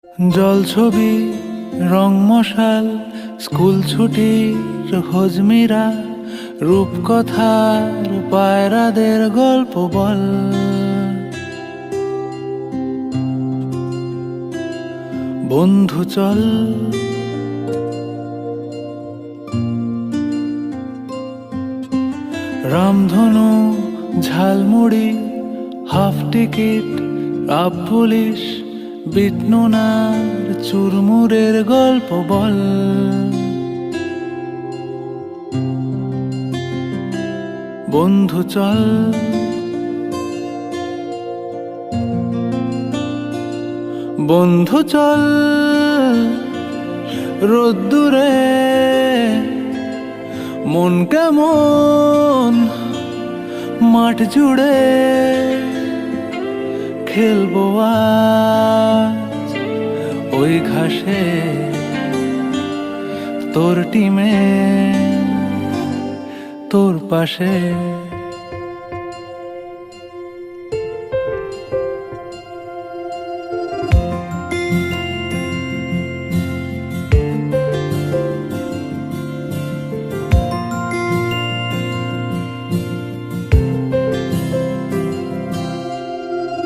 জলছবি, রং মশাল, স্কুল ছুটির হজমিরা, রূপকথার পায়রাদের গল্প বল। বন্ধু চল, রামধনু, jhalmuri, half ticket, up police, বিটনুনার চুরমুরের গল্প বল। বন্ধু চল, বন্ধু চল, রোদ্দুরে মন কেমন মাঠ জুড়ে খেলবো আজ ওই ঘাসে তোর টিমে তোর পাশে।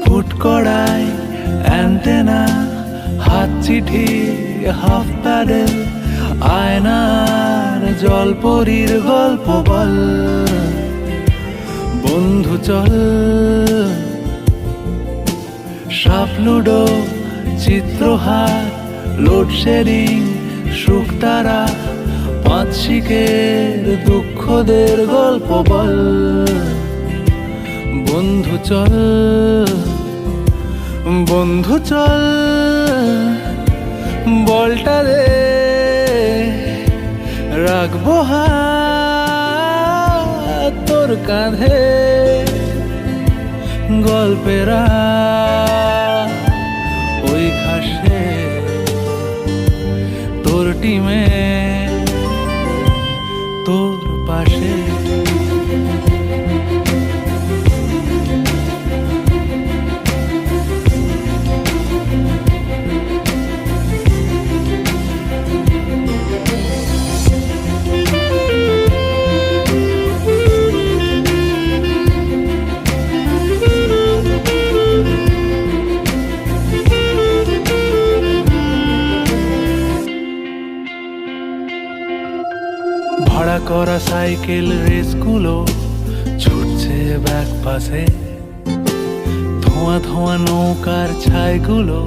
ফুটকড়াই, অ্যান্টেনা, হাত চিঠি, হাফ প্যাডেল, আয়নার জলপরীর গল্প বল। বন্ধু চল, সাপ লুডো, চিত্রহার, লোডশেডিং, শুকতারা, পাঁচ শিকের দুঃখদের গল্প বল। বন্ধু চল, বন্ধু চল, বলটা দে রাখবো হাত তোর কাঁধে, গল্পেরা ওই ঘাসে তোর টিমে তোর পাশে। ভাড়া করা সাইকেল রেসগুলো ছুটছে ব্যাক পাশে, ধোঁয়া ধোঁয়া নৌকার ছাইগুলো